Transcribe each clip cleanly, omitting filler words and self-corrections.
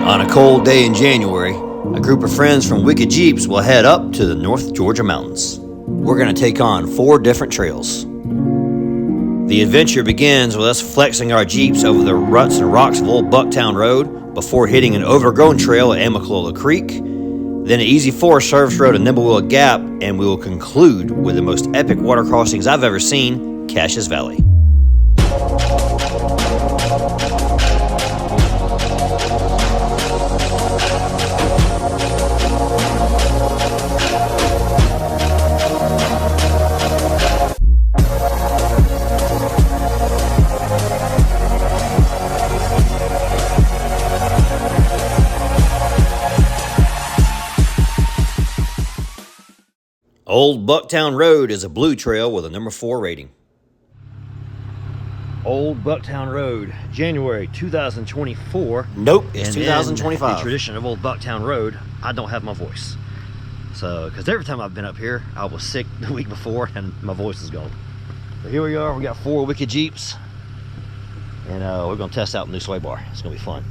On a cold day in January, a group of friends from Wicked Jeeps will head up to the North Georgia mountains. We're going to take on 4 different trails. The adventure begins with us flexing our Jeeps over the ruts and rocks of Old Bucktown Road before hitting an overgrown trail at Amicalola Creek, then an easy forest service road at Nimblewill Gap, and we will conclude with the most epic water crossings I've ever seen, Caches Valley. Old Bucktown Road is a blue trail with a number 4 rating. Old Bucktown Road, January 2024. Nope, it's 2025. The tradition of Old Bucktown Road, I don't have my voice. So, because every time I've been up here, I was sick the week before and my voice is gone. So here we are, we got 4 Wicked Jeeps. And we're gonna test out the new sway bar. It's gonna be fun.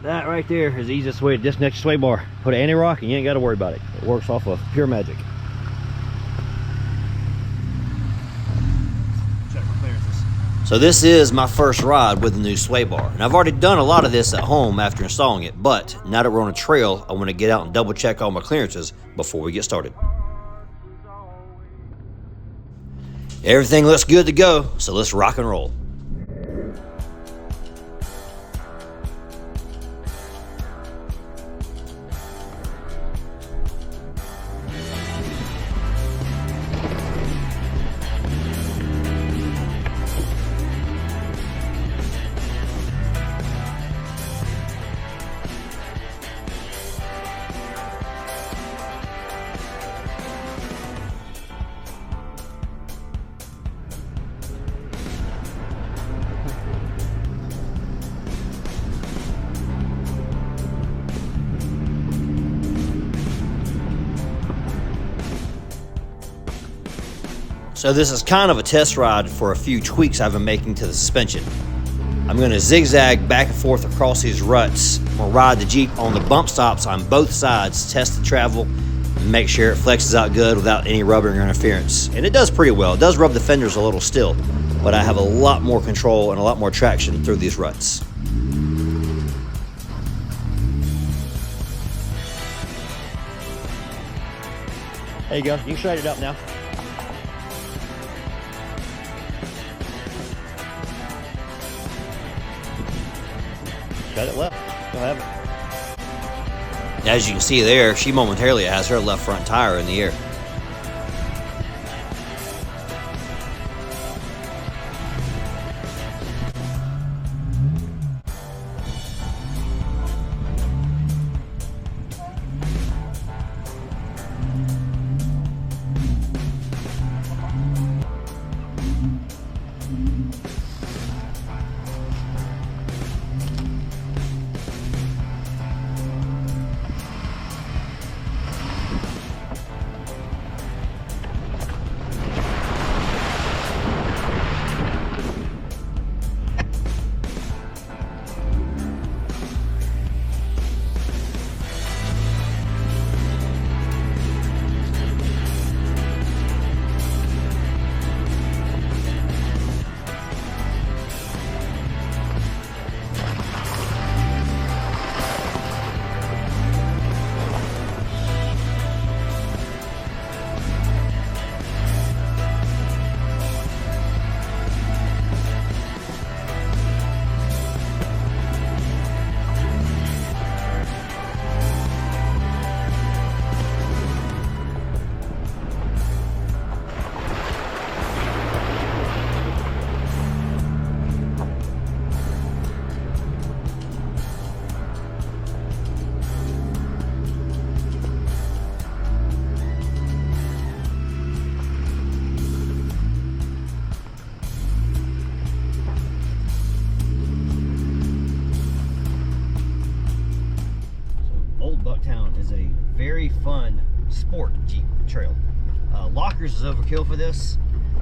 That right there is the easiest way to disconnect your sway bar. Put an anti-rock and you ain't got to worry about it. It works off of pure magic. Check my clearances. So this is my first ride with the new sway bar. And I've already done a lot of this at home after installing it, but now that we're on a trail, I want to get out and double check all my clearances before we get started. Everything looks good to go, so let's rock and roll. So this is kind of a test ride for a few tweaks I've been making to the suspension. I'm going to zigzag back and forth across these ruts. I'm going to ride the Jeep on the bump stops on both sides, test the travel, and make sure it flexes out good without any rubbing or interference. And it does pretty well. It does rub the fenders a little still, but I have a lot more control and a lot more traction through these ruts. There you go. You can straighten it up now. Got it left. Go have it. As you can see there, she momentarily has her left front tire in the air. Bucktown is a very fun sport Jeep trail. Lockers is overkill for this,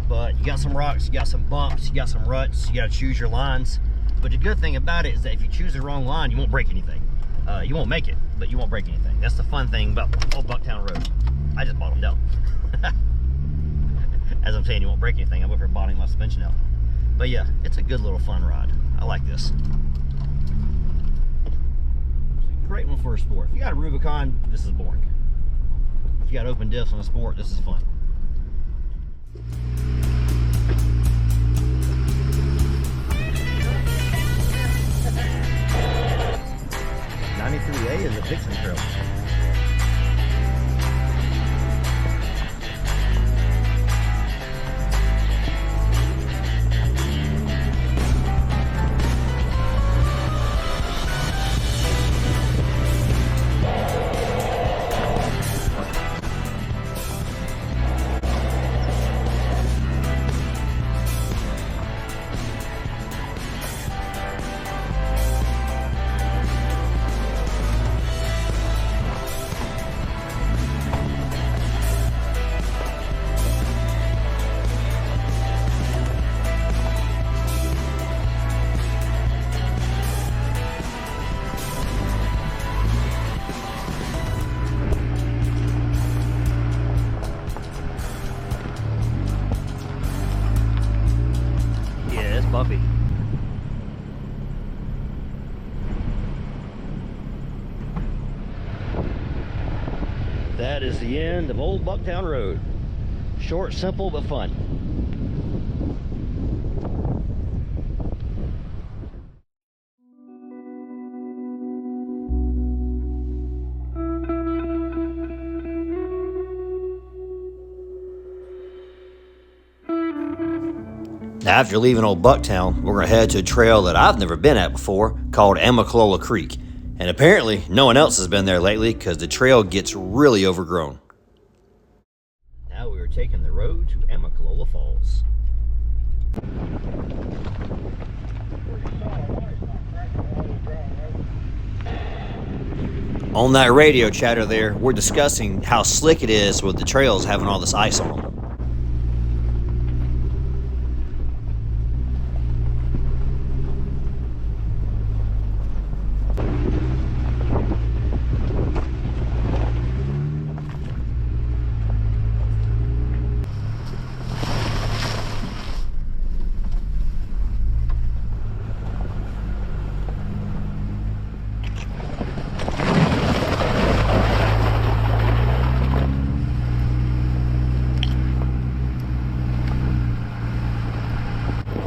but you got some rocks, you got some bumps, you got some ruts, you got to choose your lines. But the good thing about it is that if you choose the wrong line, you won't break anything. You won't make it, but you won't break anything. That's the fun thing about Old Bucktown Road. I just bottomed out. As I'm saying, you won't break anything. I'm over here bottoming my suspension out. But yeah, it's a good little fun ride. I like this. It's a great one for a sport. If you got a Rubicon, this is boring. If you got open diffs on a sport, this is fun. 93A is a Dixon Trail. Bumpy. That is the end of Old Bucktown Road. Short, simple, but fun. Now, after leaving Old Bucktown, we're going to head to a trail that I've never been at before called Amicalola Creek. And apparently, no one else has been there lately because the trail gets really overgrown. Now we are taking the road to Amicalola Falls. On that radio chatter there, we're discussing how slick it is with the trails having all this ice on them.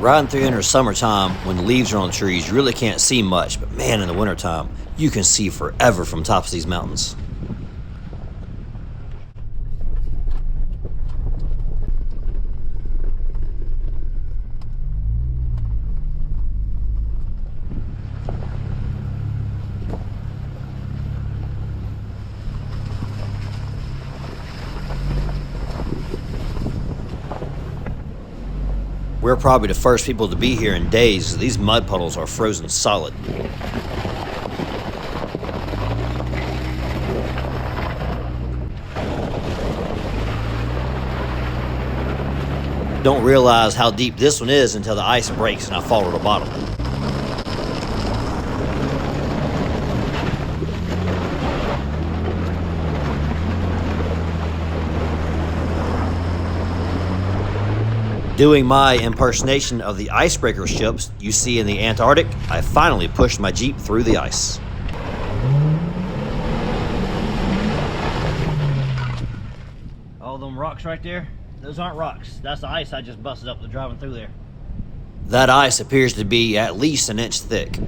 Riding through in the summertime, when the leaves are on the trees, you really can't see much, but man, in the wintertime, you can see forever from tops of these mountains. We're probably the first people to be here in days. These mud puddles are frozen solid. Don't realize how deep this one is until the ice breaks and I fall to the bottom. Doing my impersonation of the icebreaker ships you see in the Antarctic, I finally pushed my Jeep through the ice. All them rocks right there, those aren't rocks. That's the ice I just busted up driving through there. That ice appears to be at least an inch thick.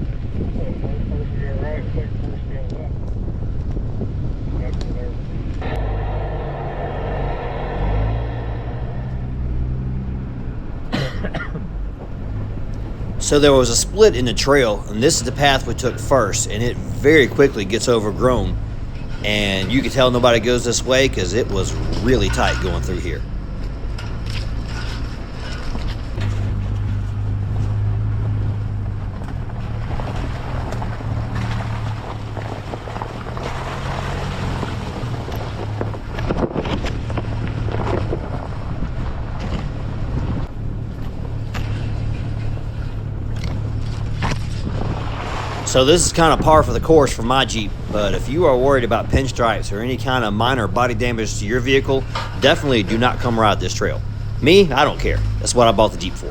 So there was a split in the trail, and this is the path we took first, and it very quickly gets overgrown. And you can tell nobody goes this way because it was really tight going through here. So this is kind of par for the course for my Jeep, but if you are worried about pinstripes or any kind of minor body damage to your vehicle, definitely do not come ride this trail. Me, I don't care. That's what I bought the Jeep for.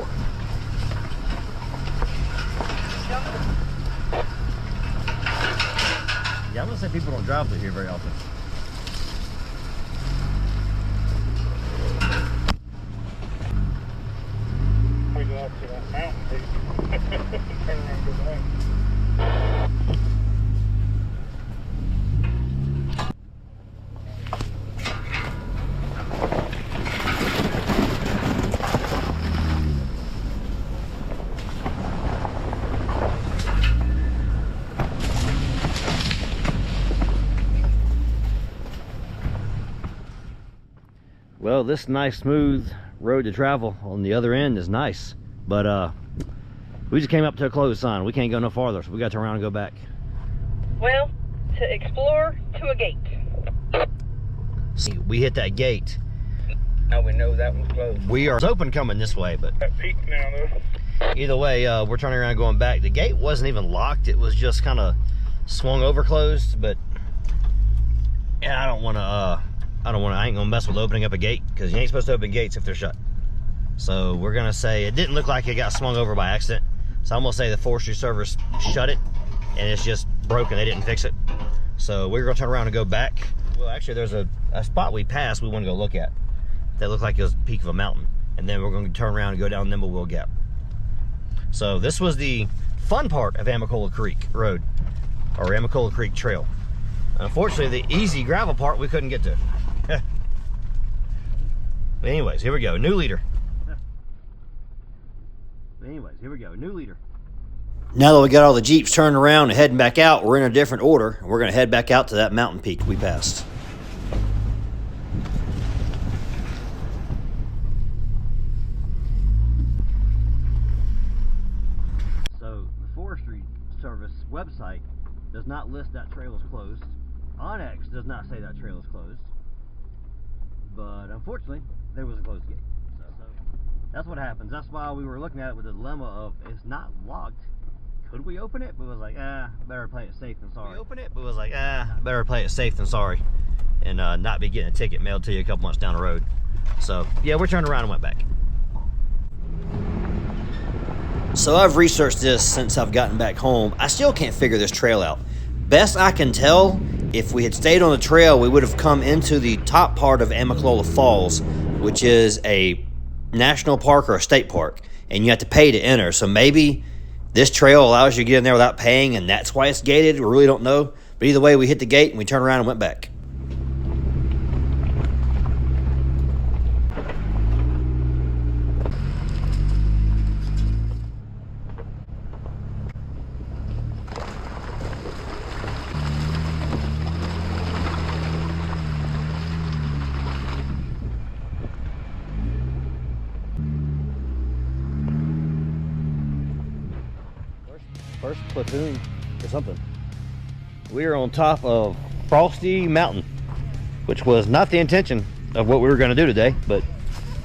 Yeah, I'm gonna say people don't drive through here very often. We go up to that mountain peak. Turn around and go back. Well, this nice smooth road to travel on the other end is nice, but we just came up to a closed sign. We can't go no farther, so we got to turn around and go back. Well, to explore to a gate. See, we hit that gate. Now we know that one's closed. We are open coming this way, but That peak now, though. either way, we're turning around and going back. The gate wasn't even locked. It was just kind of swung over closed, but yeah, I ain't gonna mess with opening up a gate, because you ain't supposed to open gates if they're shut. So we're gonna say it didn't look like it got swung over by accident. So I'm gonna say the Forestry Service shut it and it's just broken. They didn't fix it. So we're gonna turn around and go back. Well, actually there's a spot we passed we want to go look at that looked like it was the peak of a mountain. And then we're gonna turn around and go down Nimblewill Gap. So this was the fun part of Amicalola Creek Road, or Amicalola Creek Trail. Unfortunately, the easy gravel part we couldn't get to. But anyways, here we go. New leader. Now that we got all the Jeeps turned around and heading back out, we're in a different order. We're going to head back out to that mountain peak we passed. So the Forestry Service website does not list that trail as closed. Onyx does not say that trail is closed. But unfortunately, there was a closed gate. So that's what happens. That's why we were looking at it with the dilemma of it's not locked. Could we open it? But it was like, better play it safe than sorry. We open it, but it was like, better play it safe than sorry. And not be getting a ticket mailed to you a couple months down the road. So yeah, we turned around and went back. So I've researched this since I've gotten back home. I still can't figure this trail out. Best I can tell, if we had stayed on the trail, we would have come into the top part of Amicalola Falls, which is a national park or a state park, and you have to pay to enter. So maybe this trail allows you to get in there without paying, and that's why it's gated. We really don't know. But either way, we hit the gate and we turned around and went back. First platoon or something. We are on top of Frosty Mountain, which was not the intention of what we were going to do today, but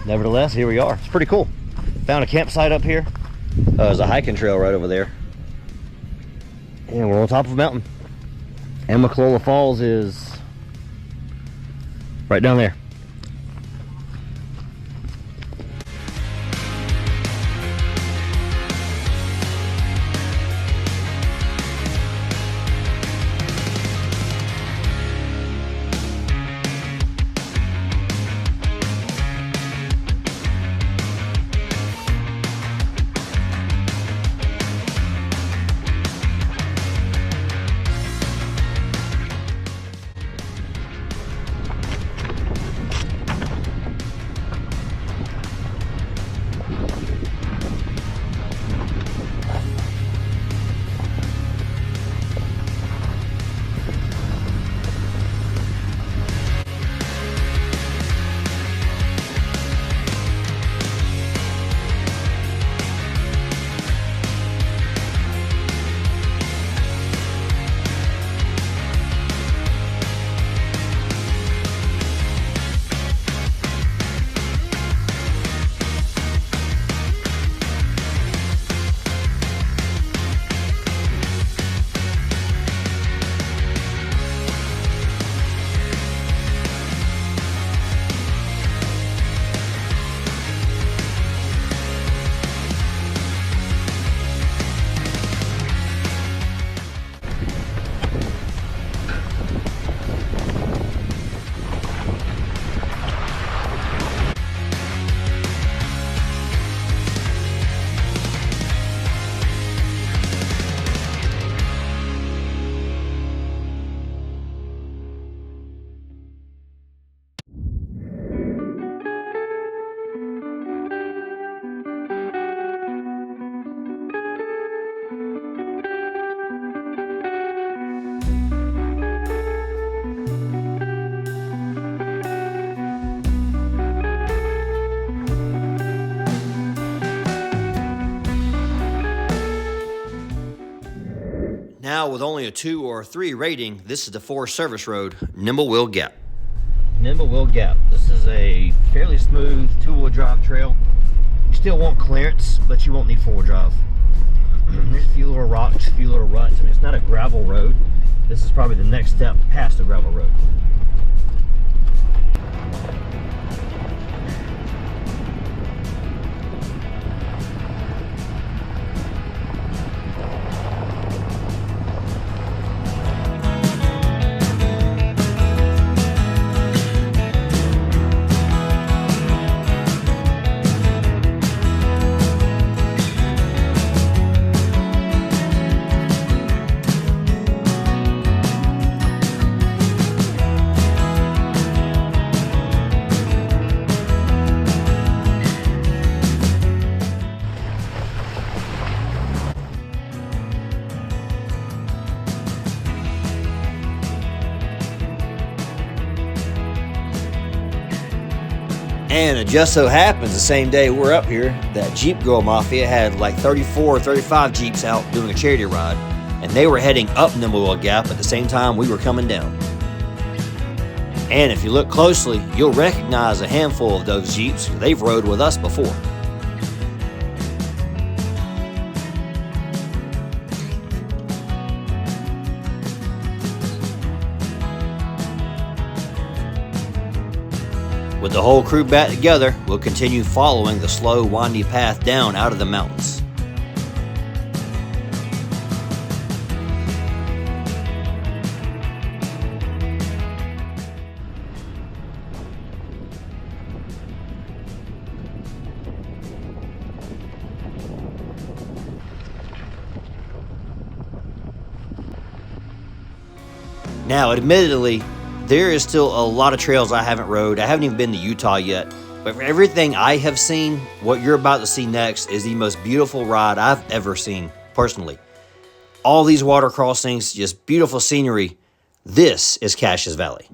nevertheless, here we are. It's pretty cool. Found a campsite up here. There's a hiking trail right over there. And we're on top of a mountain. Amicalola Falls is right down there. Now, with only a 2 or 3 rating, this is the Forest Service Road, Nimblewill Gap. Nimblewill Gap. This is a fairly smooth 2-wheel drive trail. You still want clearance, but you won't need 4-wheel drive. There's a few little rocks, a few little ruts. I mean, it's not a gravel road. This is probably the next step past a gravel road. And it just so happens the same day we're up here, that Jeep Girl Mafia had like 34 or 35 Jeeps out doing a charity ride, and they were heading up Nimblewill Gap at the same time we were coming down. And if you look closely, you'll recognize a handful of those Jeeps. They've rode with us before. With the whole crew back together, we'll continue following the slow, windy path down out of the mountains. Now, admittedly, there is still a lot of trails I haven't rode. I haven't even been to Utah yet. But for everything I have seen, what you're about to see next is the most beautiful ride I've ever seen, personally. All these water crossings, just beautiful scenery. This is Caches Valley.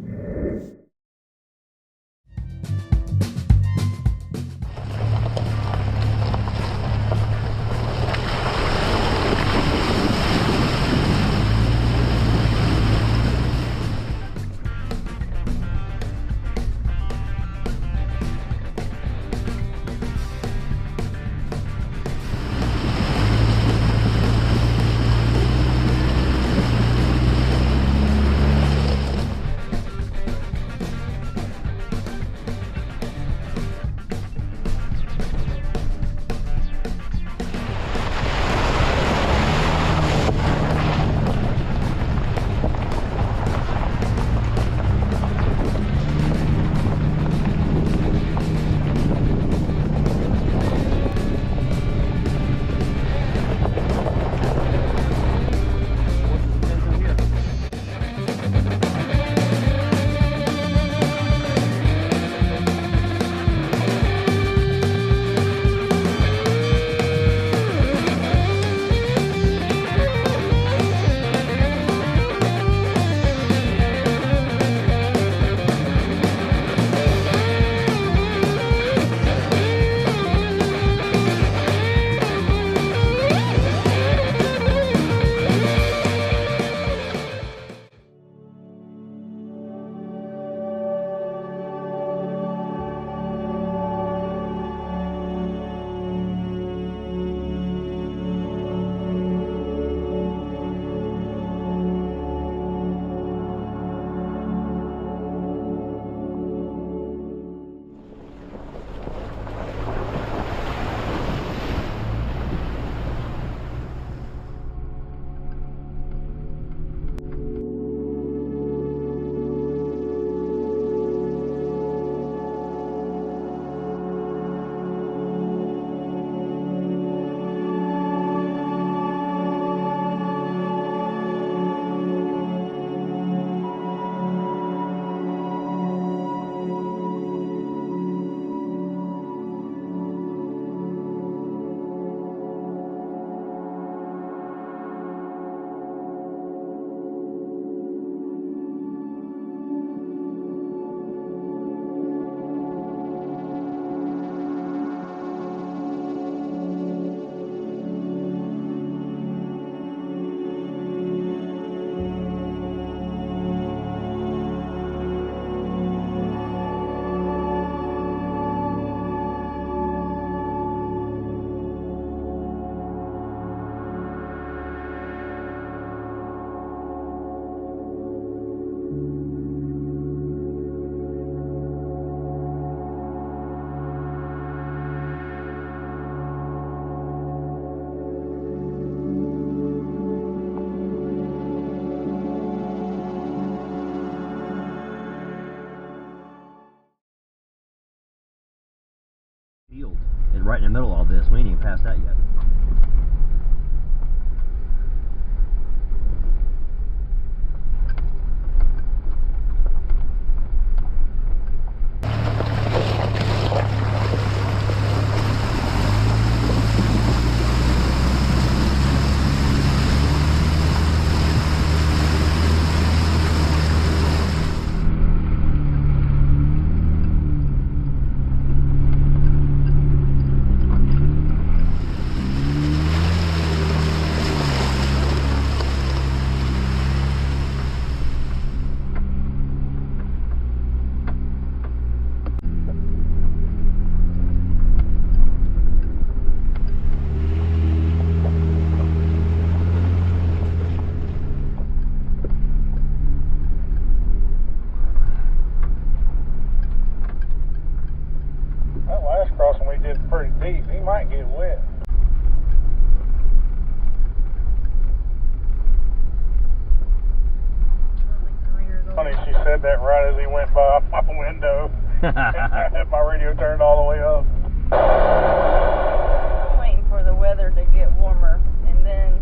Had my radio turned all the way up. I'm waiting for the weather to get warmer, and then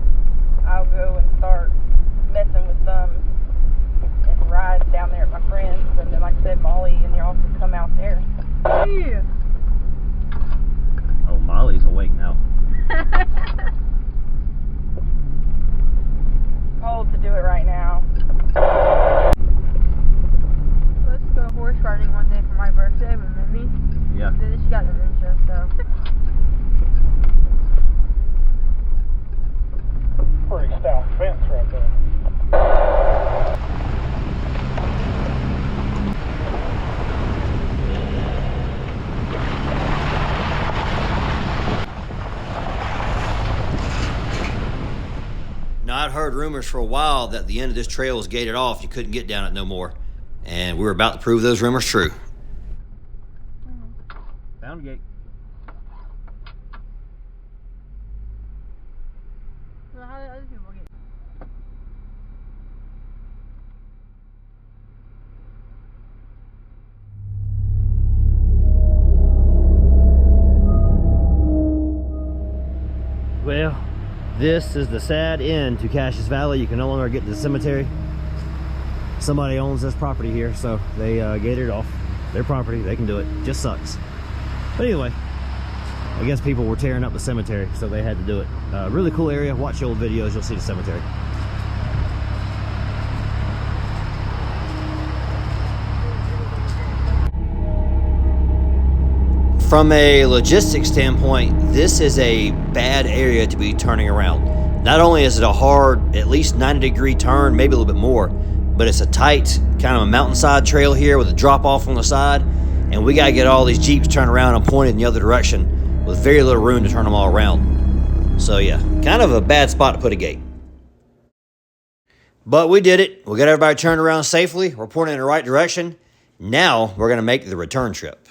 I'll go and start messing with some and ride down there at my friends. And then, like I said, Molly and y'all can come out there. Yeah. Oh, Molly's awake now. Cold to do it right now. Let's go horse riding one day for my birthday with Mimi. Yeah. Then she got dementia, so. Pretty stout fence right there. Now, I'd heard rumors for a while that the end of this trail was gated off. You couldn't get down it no more. And we were about to prove those rumors true. Found a gate. Well, how did other people get? Well, this is the sad end to Cassius Valley. You can no longer get to the cemetery. Somebody owns this property here, so they gated it off. Their property, they can do it. Just sucks. But anyway, I guess people were tearing up the cemetery, so they had to do it. Really cool area. Watch the old videos, you'll see the cemetery. From a logistics standpoint, this is a bad area to be turning around. Not only is it a hard, at least 90-degree turn, maybe a little bit more, but it's a tight, kind of a mountainside trail here with a drop-off on the side, and we got to get all these Jeeps turned around and pointed in the other direction with very little room to turn them all around. So yeah, kind of a bad spot to put a gate. But we did it. We got everybody turned around safely. We're pointing in the right direction. Now we're going to make the return trip.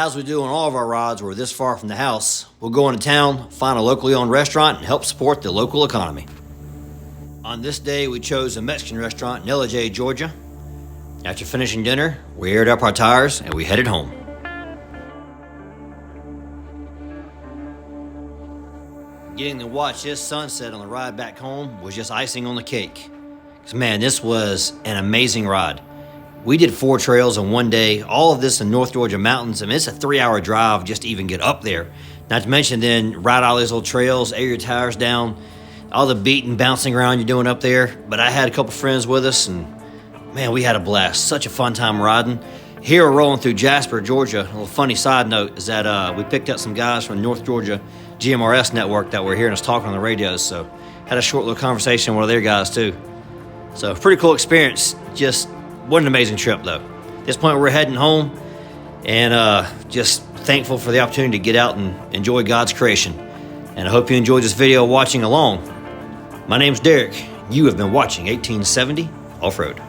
As we do on all of our rides, we're this far from the house, we'll go into town, find a locally owned restaurant, and help support the local economy. On this day, we chose a Mexican restaurant in LJ, Georgia. After finishing dinner, we aired up our tires and we headed home. Getting to watch this sunset on the ride back home was just icing on the cake. Because man, this was an amazing ride. We did 4 trails in one day, all of this in North Georgia mountains. I mean, it's a 3-hour drive just to even get up there. Not to mention then ride all these little trails, air your tires down, all the beating, bouncing around you're doing up there. But I had a couple friends with us, and man, we had a blast. Such a fun time riding. Here we're rolling through Jasper, Georgia. A little funny side note is that we picked up some guys from the North Georgia GMRS network that were hearing us talking on the radios. So had a short little conversation with one of their guys too. So pretty cool experience. Just what an amazing trip, though. At this point, we're heading home, and just thankful for the opportunity to get out and enjoy God's creation. And I hope you enjoyed this video watching along. My name's Derek. You have been watching 1870 Off-Road.